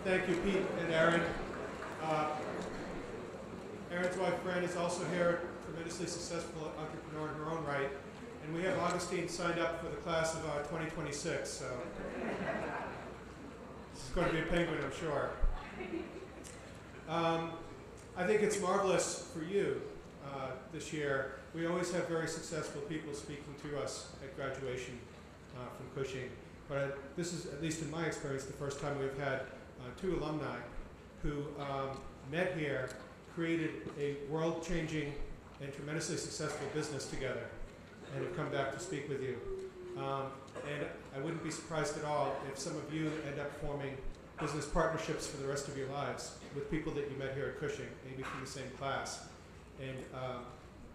Thank you, Pete and Erin. Erin's wife, Fran, is also here, tremendously successful entrepreneur in her own right. And we have Augustine signed up for the class of 2026, so this is going to be a penguin, I'm sure. I think it's marvelous for you this year. We always have very successful people speaking to us at graduation from Cushing. But this is, at least in my experience, the first time we've had two alumni who met here, created a world-changing and tremendously successful business together, and have come back to speak with you. And I wouldn't be surprised at all if some of you end up forming business partnerships for the rest of your lives with people that you met here at Cushing, maybe from the same class. And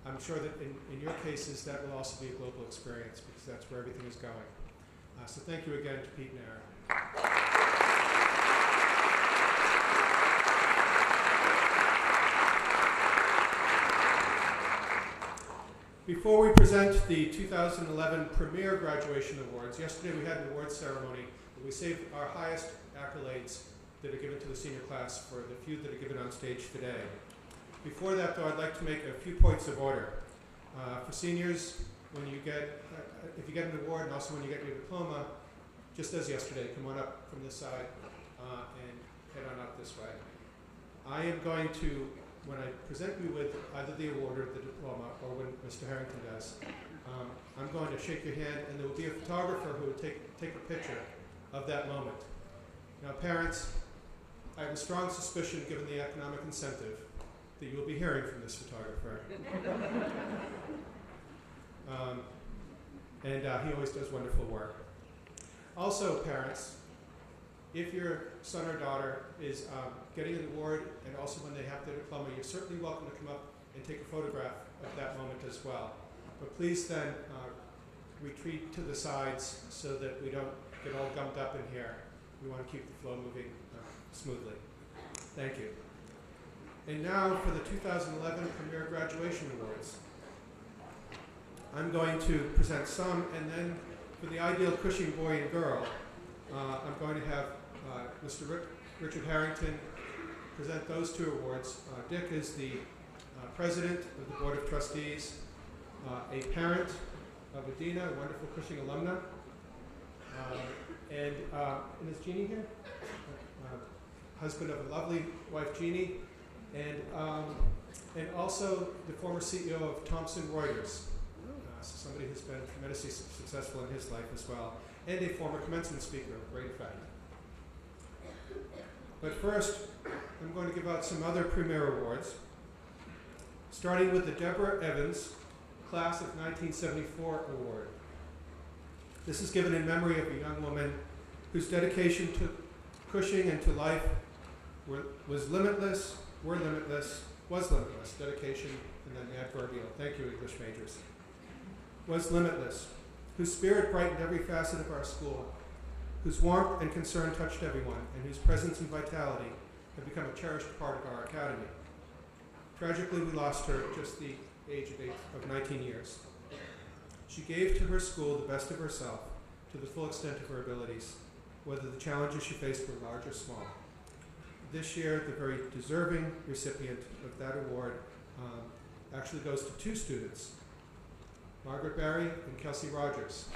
I'm sure that in your cases, that will also be a global experience, because that's where everything is going. So thank you again to Pete and Erin. Before we present the 2011 Premier Graduation Awards, yesterday we had an awards ceremony, but we saved our highest accolades that are given to the senior class for the few that are given on stage today. Before that, though, I'd like to make a few points of order. For seniors, when you get, if you get an award and also when you get your diploma, just as yesterday, come on up from this side and head on up this way. I am going to, when I present you with either the award or the diploma, or when Mr. Harrington does, I'm going to shake your hand, and there will be a photographer who will take a picture of that moment. Now, parents, I have a strong suspicion, given the economic incentive, that you will be hearing from this photographer. And he always does wonderful work. Also, parents, if your son or daughter is getting an award, and also when they have their diploma, you're certainly welcome to come up and take a photograph of that moment as well. But please then retreat to the sides so that we don't get all gummed up in here. We want to keep the flow moving smoothly. Thank you. And now for the 2011 Premier Graduation Awards. I'm going to present some, and then for the ideal Cushing boy and girl, I'm going to have Mr. Richard Harrington present those two awards. Dick is the president of the Board of Trustees, a parent of Adina, a wonderful Cushing alumna, and is Jeannie here? Husband of a lovely wife, Jeannie, and also the former CEO of Thomson Reuters, so somebody who's been tremendously successful in his life as well, and a former commencement speaker of great effect. But first, I'm going to give out some other Premier Awards, starting with the Deborah Evans Class of 1974 Award. This is given in memory of a young woman whose dedication to Cushing and to life was limitless, dedication, and then the adverbial. Thank you, English majors. Was limitless, whose spirit brightened every facet of our school, whose warmth and concern touched everyone, and whose presence and vitality have become a cherished part of our academy. Tragically, we lost her at just the age of 19 years. She gave to her school the best of herself to the full extent of her abilities, whether the challenges she faced were large or small. This year, the very deserving recipient of that award actually goes to two students, Margaret Barry and KELSIE Rogers.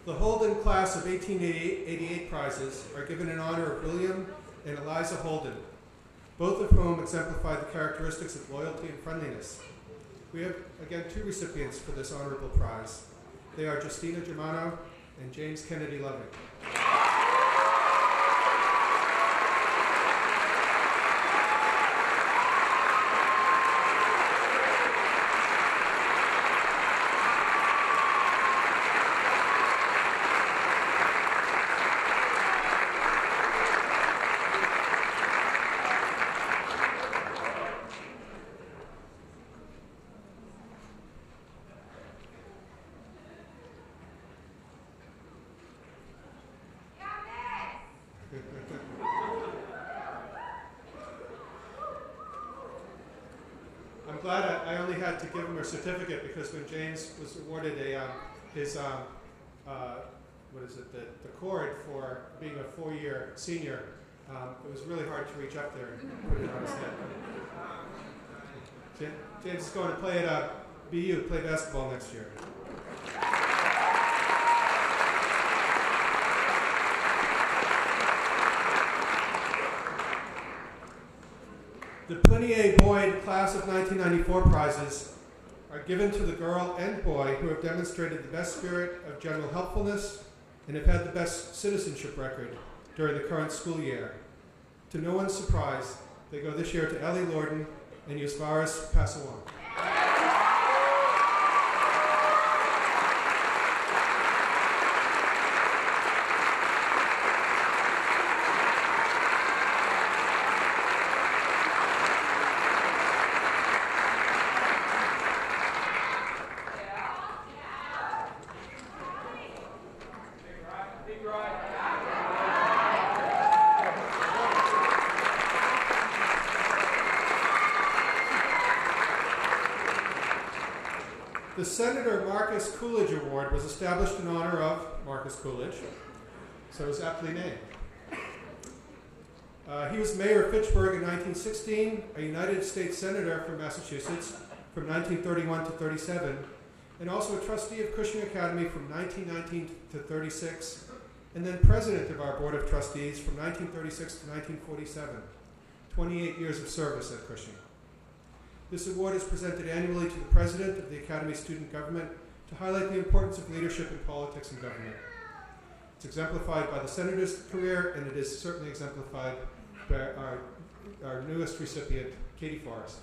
The Holden class of 1888 prizes are given in honor of William and Eliza Holden, both of whom exemplify the characteristics of loyalty and friendliness. We have, again, two recipients for this honorable prize. They are Justina Germano and James Kennedy Loving. glad I only had to give him a certificate because when James was awarded his the cord for being a 4-year senior, it was really hard to reach up there and put it on his head. James is going to play at BU, play basketball next year. The Pliny A. Boyd Class of 1994 prizes are given to the girl and boy who have demonstrated the best spirit of general helpfulness and have had the best citizenship record during the current school year. To no one's surprise, they go this year to Ellie Lorden and YOSVARIS PASAWONGSE. The Senator Marcus Coolidge Award was established in honor of Marcus Coolidge, so it was aptly named. He was mayor of Fitchburg in 1916, a United States Senator from Massachusetts from 1931 to 37, and also a trustee of Cushing Academy from 1919 to 36, and then president of our Board of Trustees from 1936 to 1947, 28 years of service at Cushing. This award is presented annually to the President of the Academy Student Government to highlight the importance of leadership in politics and government. It's exemplified by the Senator's career, and it is certainly exemplified by our newest recipient, Katie Forrest.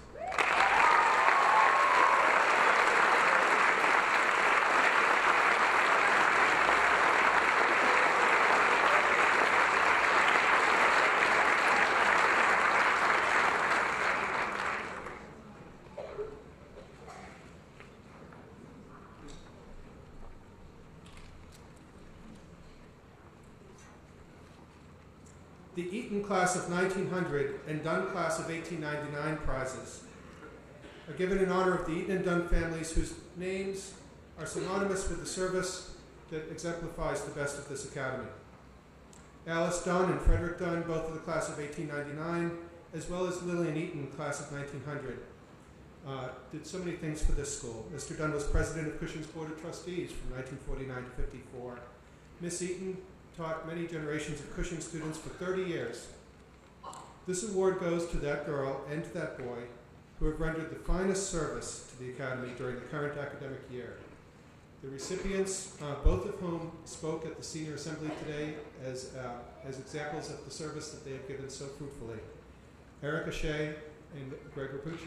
The Eaton Class of 1900 and Dunn Class of 1899 prizes are given in honor of the Eaton and Dunn families whose names are synonymous with the service that exemplifies the best of this academy. Alice Dunn and Frederick Dunn, both of the class of 1899, as well as Lillian Eaton, class of 1900, did so many things for this school. Mr. Dunn was president of Cushing's Board of Trustees from 1949 to 54. Miss Eaton taught many generations of Cushing students for 30 years. This award goes to that girl and to that boy who have rendered the finest service to the Academy during the current academic year. The recipients, both of whom spoke at the Senior Assembly today as examples of the service that they have given so fruitfully. SHAY and GREGORY.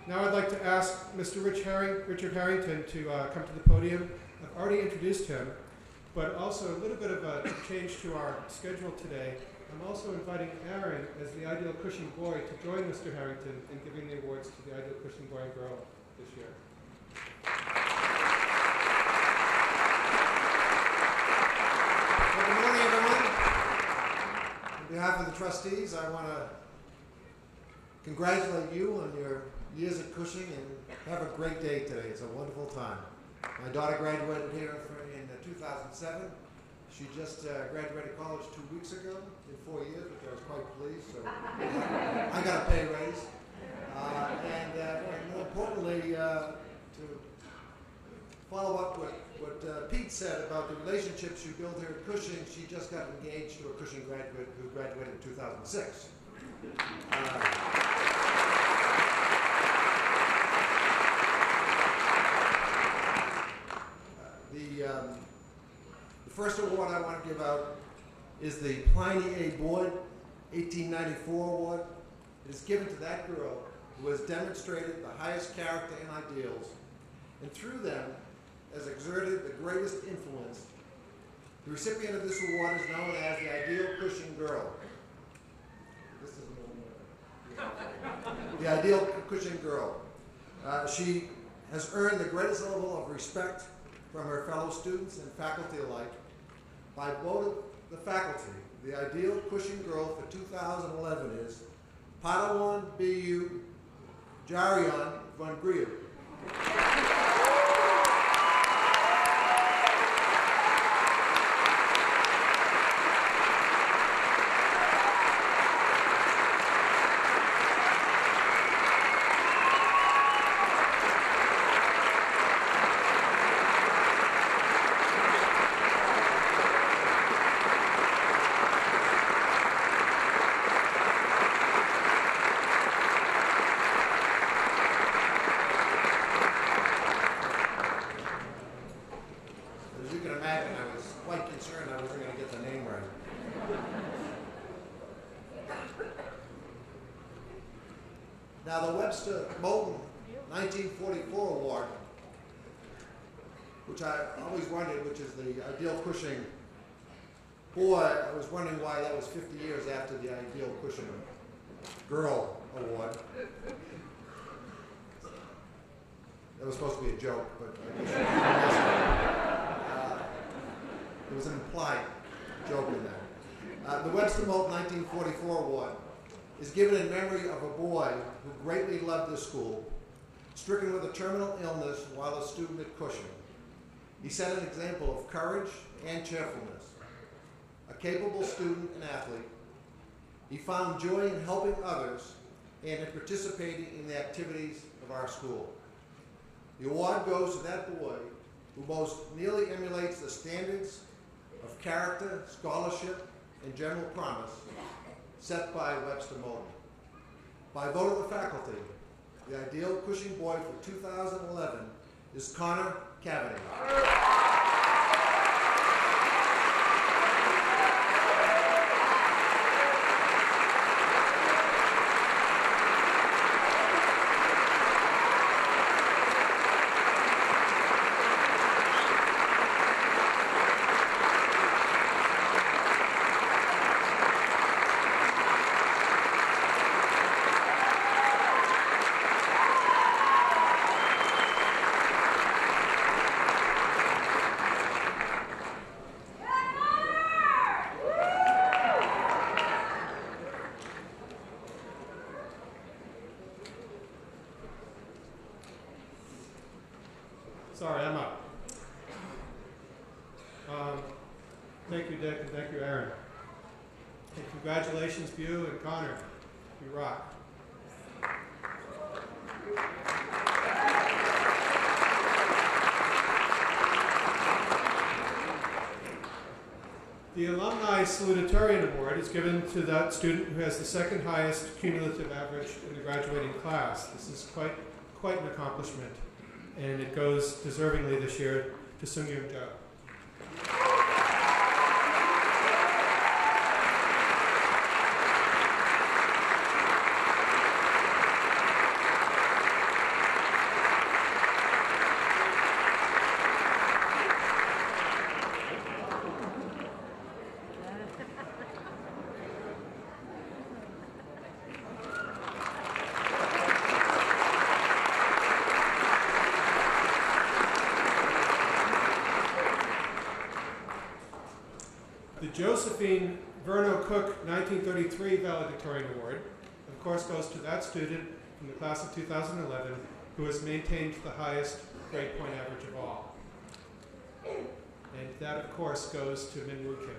Now I'd like to ask Mr. Richard Harrington to come to the podium. I've already introduced him, but also a little bit of a change to our schedule today. I'm also inviting Aaron as the Ideal Cushing Boy to join Mr. Harrington in giving the awards to the Ideal Cushing Boy and Girl this year. Well, good morning, everyone. On behalf of the trustees, I want to congratulate you on your years at Cushing and have a great day today. It's a wonderful time. My daughter graduated here in 2007. She just graduated college 2 weeks ago in 4 years, which I was quite pleased. So I got a pay raise. And more importantly, to follow up what Pete said about the relationships you build here at Cushing, she just got engaged to a Cushing graduate who graduated in 2006. The first award I want to give out is the Pliny A. Boyd 1894 award. It is given to that girl who has demonstrated the highest character and ideals, and through them has exerted the greatest influence. The recipient of this award is known as the Ideal Cushing Girl. This is the Ideal Cushing Girl. She has earned the greatest level of respect from her fellow students and faculty alike. By vote of the faculty, the Ideal Cushing Girl for 2011 is PASAWONGSE Jarion Von Grieu. Now the Webster Moulton 1944 award, which I always wondered, which is the Ideal Cushing boy, I was wondering why that was 50 years after the Ideal Cushing Girl award. That was supposed to be a joke, but there was an implied joke in there. The Webster Moulton 1944 award is given in memory of a boy who greatly loved the school, stricken with a terminal illness while a student at Cushing. He set an example of courage and cheerfulness. A capable student and athlete, he found joy in helping others and in participating in the activities of our school. The award goes to that boy who most nearly emulates the standards of character, scholarship, and general promise set by Webster Moulton. By vote of the faculty, the Ideal Cushing boy for 2011 is Connor CAVENEY. Sorry, I'm up. Thank you, Dick, and thank you, Aaron. And congratulations to you and Connor. You rock. The Alumni Salutatorian Award is given to that student who has the second highest cumulative average in the graduating class. This is quite an accomplishment, and it goes deservingly this year to Sung-Yoon Jo. The Josephine Verno Cook 1933 Valedictorian Award, of course, goes to that student from the class of 2011 who has maintained the highest grade point average of all. And that, of course, goes to Min Woo Kim.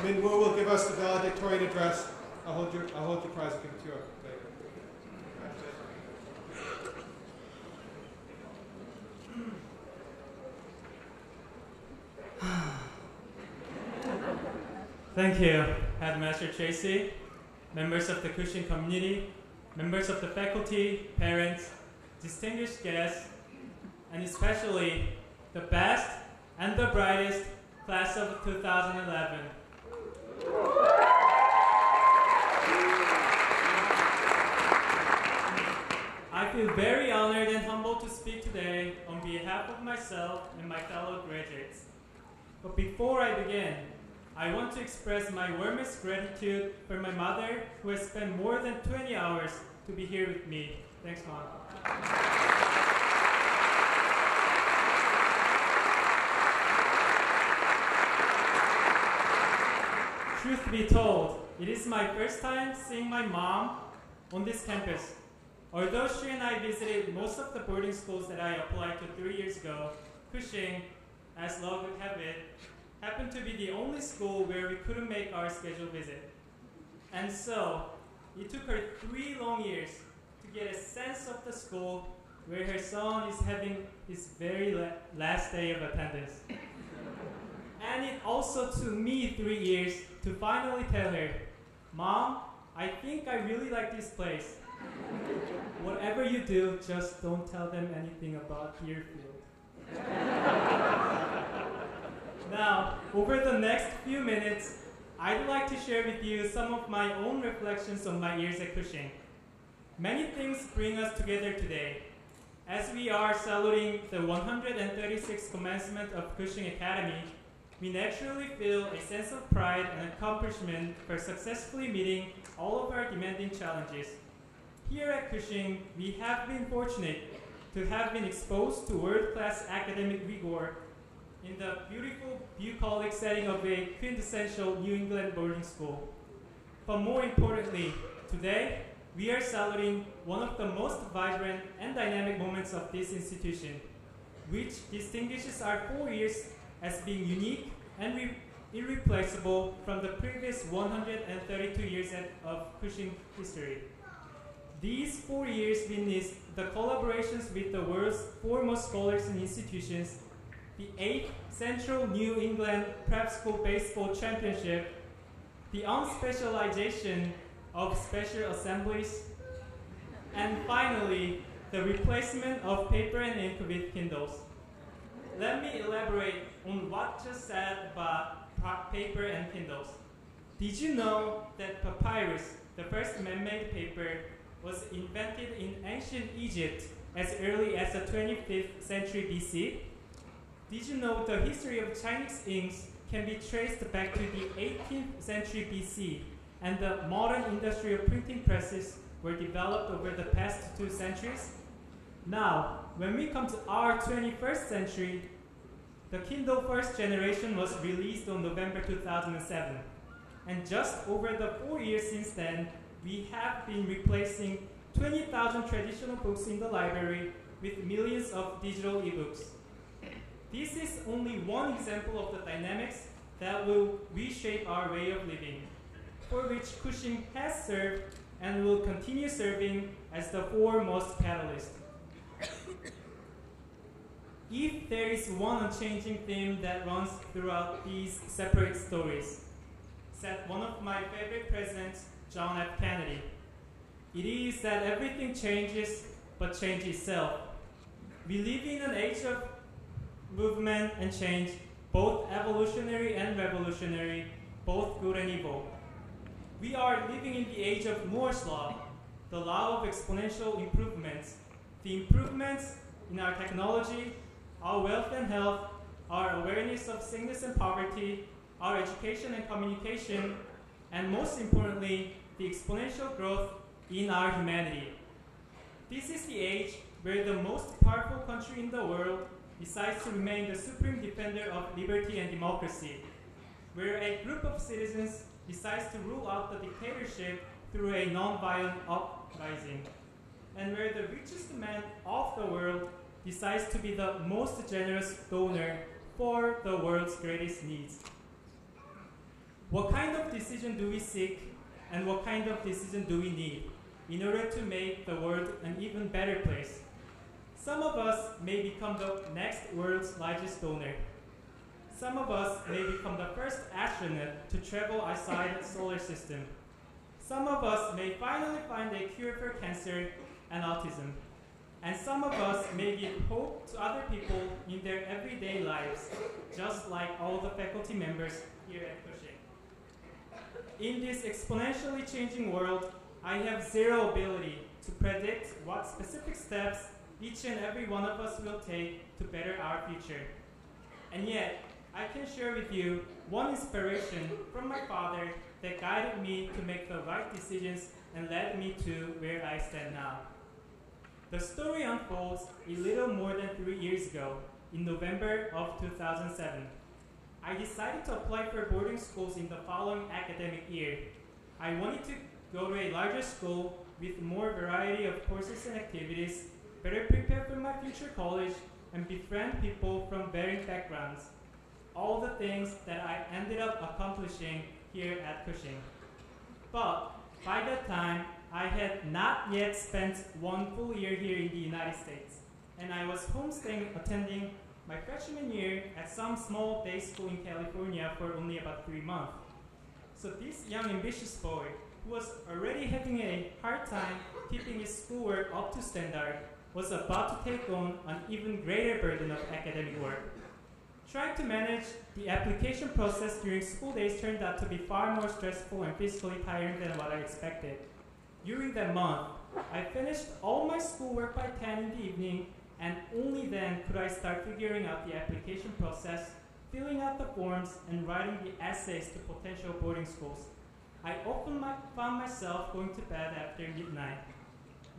Min Woo will give us the valedictorian address. I'll hold your prize and give it to you later. Thank you, Headmaster TRACY, members of the Cushing community, members of the faculty, parents, distinguished guests, and especially the best and the brightest class of 2011. I feel very honored and humbled to speak today on behalf of myself and my fellow graduates. But before I begin, I want to express my warmest gratitude for my mother, who has spent more than 20 hours to be here with me. Thanks, Mom. Truth be told, it is my first time seeing my mom on this campus. Although she and I visited most of the boarding schools that I applied to 3 years ago, Cushing, as luck would have it, happened to be the only school where we couldn't make our scheduled visit. And so, it took her 3 long years to get a sense of the school where her son is having his very last day of attendance. And it also took me 3 years to finally tell her, Mom, I think I really like this place. Whatever you do, just don't tell them anything about Deerfield. Now, over the next few minutes, I'd like to share with you some of my own reflections on my years at Cushing. Many things bring us together today. As we are saluting the 136th commencement of Cushing Academy, we naturally feel a sense of pride and accomplishment for successfully meeting all of our demanding challenges. Here at Cushing, we have been fortunate to have been exposed to world-class academic rigor in the beautiful, bucolic setting of a quintessential New England boarding school. But more importantly, today, we are saluting one of the most vibrant and dynamic moments of this institution, which distinguishes our 4 years as being unique and irreplaceable from the previous 132 years of Cushing history. These 4 years witnessed the collaborations with the world's foremost scholars and institutions, the 8th Central New England Prep School Baseball Championship, the unspecialization of special assemblies, and finally, the replacement of paper and ink with Kindles. Let me elaborate on what just said about paper and Kindles. Did you know that papyrus, the first man-made paper, was invented in ancient Egypt as early as the 25th century BC? Did you know the history of Chinese inks can be traced back to the 18th century BC, and the modern industrial printing presses were developed over the past 2 centuries? Now, when we come to our 21st century, the Kindle first generation was released on November 2007. And just over the 4 years since then, we have been replacing 20,000 traditional books in the library with millions of digital ebooks. This is only one example of the dynamics that will reshape our way of living, for which Cushing has served and will continue serving as the foremost catalyst. If there is one unchanging theme that runs throughout these separate stories, said one of my favorite presidents, John F. Kennedy, it is that everything changes, but change itself. We live in an age of movement and change, both evolutionary and revolutionary, both good and evil. We are living in the age of Moore's law, the law of exponential improvements. The improvements in our technology, our wealth and health, our awareness of sickness and poverty, our education and communication, and most importantly, the exponential growth in our humanity. This is the age where the most powerful country in the world decides to remain the supreme defender of liberty and democracy, where a group of citizens decides to rule out the dictatorship through a non-violent uprising, and where the richest man of the world decides to be the most generous donor for the world's greatest needs. What kind of decision do we seek, and what kind of decision do we need in order to make the world an even better place? Some of us may become the next world's largest donor. some of us may become the first astronaut to travel outside the solar system. Some of us may finally find a cure for cancer and autism. And some of us may give hope to other people in their everyday lives, just like all the faculty members here at Cushing. In this exponentially changing world, I have zero ability to predict what specific steps each and every one of us will take to better our future. And yet, I can share with you one inspiration from my father that guided me to make the right decisions and led me to where I stand now. The story unfolds a little more than 3 years ago, in November of 2007. I decided to apply for boarding schools in the following academic year. I wanted to go to a larger school with more variety of courses and activities, better prepare for my future college, and befriend people from varying backgrounds. All the things that I ended up accomplishing here at Cushing. But by that time, I had not yet spent 1 full year here in the United States, and I was homestaying attending my freshman year at some small day school in California for only about 3 months. So this young ambitious boy, who was already having a hard time keeping his schoolwork up to standard, was about to take on an even greater burden of academic work. Trying to manage the application process during school days turned out to be far more stressful and physically tiring than what I expected. During that month, I finished all my schoolwork by 10 in the evening, and only then could I start figuring out the application process, filling out the forms, and writing the essays to potential boarding schools. I often found myself going to bed after midnight.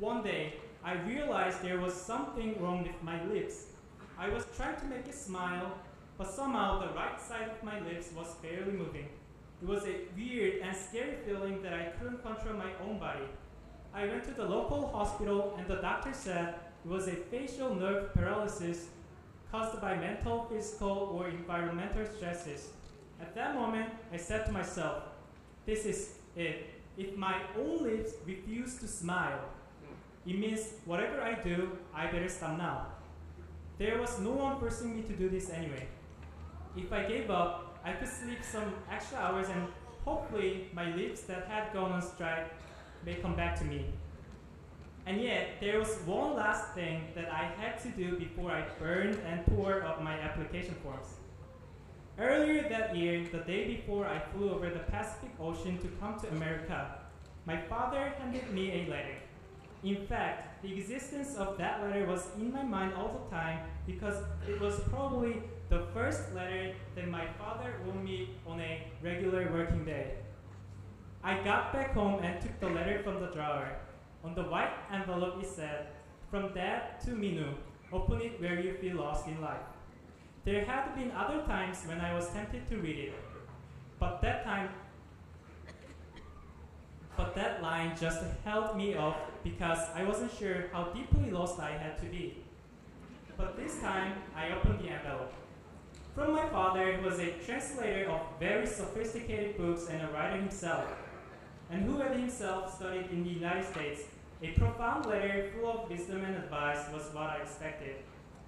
One day, I realized there was something wrong with my lips. I was trying to make a smile, but somehow the right side of my lips was barely moving. It was a weird and scary feeling that I couldn't control my own body. I went to the local hospital and the doctor said it was a facial nerve paralysis caused by mental, physical, or environmental stresses. At that moment, I said to myself, this is it. If my own lips refuse to smile, it means whatever I do, I better stop now. There was no one forcing me to do this anyway. If I gave up, I could sleep some extra hours and hopefully my lips that had gone on strike may come back to me. And yet, there was one last thing that I had to do before I burned and tore up my application forms. Earlier that year, the day before I flew over the Pacific Ocean to come to America, my father handed me a letter. In fact, the existence of that letter was in my mind all the time because it was probably the first letter that my father wrote me on a regular working day. I got back home and took the letter from the drawer. On the white envelope it said, "From Dad to Minu, open it where you feel lost in life." There had been other times when I was tempted to read it, but that line just held me off because I wasn't sure how deeply lost I had to be. But this time, I opened the envelope. From my father, who was a translator of very sophisticated books and a writer himself, and who had himself studied in the United States, a profound letter full of wisdom and advice was what I expected.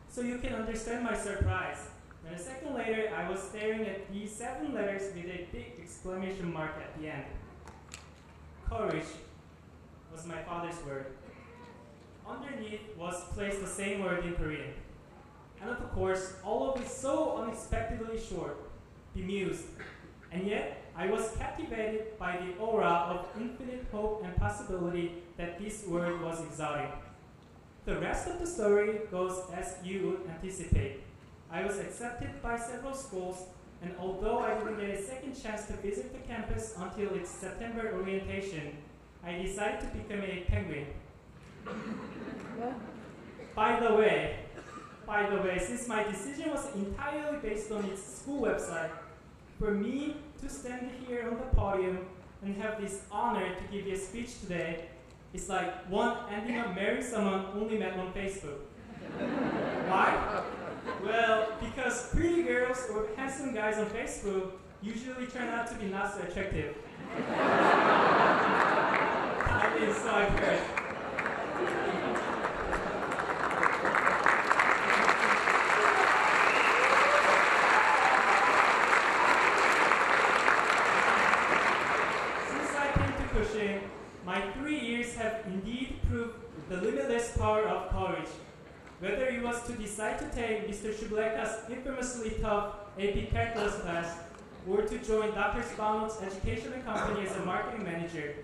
So you can understand my surprise when a second later I was staring at these 7 letters with a big exclamation mark at the end. Courage was my father's word. Underneath was placed the same word in Korean. And of course, all of it so unexpectedly short, bemused. And yet, I was captivated by the aura of infinite hope and possibility that this word was exuding. The rest of the story goes as you would anticipate. I was accepted by several schools, and although I didn't get a second chance to visit the campus until its September orientation, I decided to become a penguin. By the way, since my decision was entirely based on its school website, for me to stand here on the podium and have this honor to give you a speech today is like one ending up marrying someone only met on Facebook. Why? Well, because pretty girls or handsome guys on Facebook usually turn out to be not so attractive. I mean, so I've heard. Cushing, my 3 years have indeed proved the limitless power of courage. Whether it was to decide to take Mr. Shubleka's infamously tough AP Calculus class, or to join Dr. Spano's educational company as a marketing manager,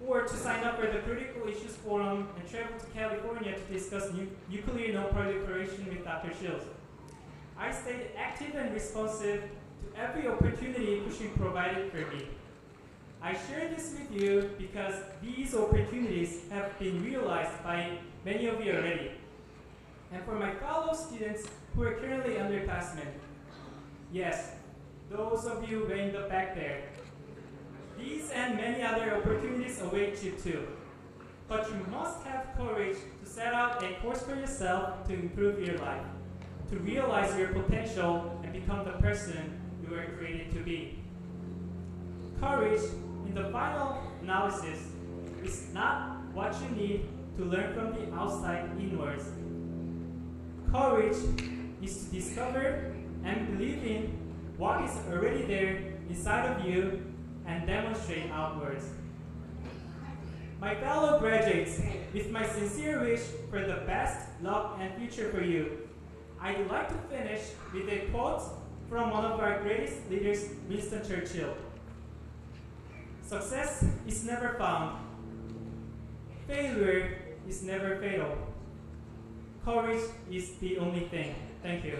or to sign up for the Critical Issues Forum and travel to California to discuss nuclear non-proliferation with Dr. Shields, I stayed active and responsive to every opportunity Cushing provided for me. I share this with you because these opportunities have been realized by many of you already. And for my fellow students who are currently underclassmen, yes, those of you way in the back there, these and many other opportunities await you too. But you must have courage to set out a course for yourself to improve your life, to realize your potential and become the person you were created to be. Courage, in the final analysis, is not what you need to learn from the outside inwards. Courage is to discover and believe in what is already there inside of you and demonstrate outwards. My fellow graduates, with my sincere wish for the best luck and future for you, I'd like to finish with a quote from one of our greatest leaders, Winston Churchill. Success is never found. Failure is never fatal. Courage is the only thing. Thank you.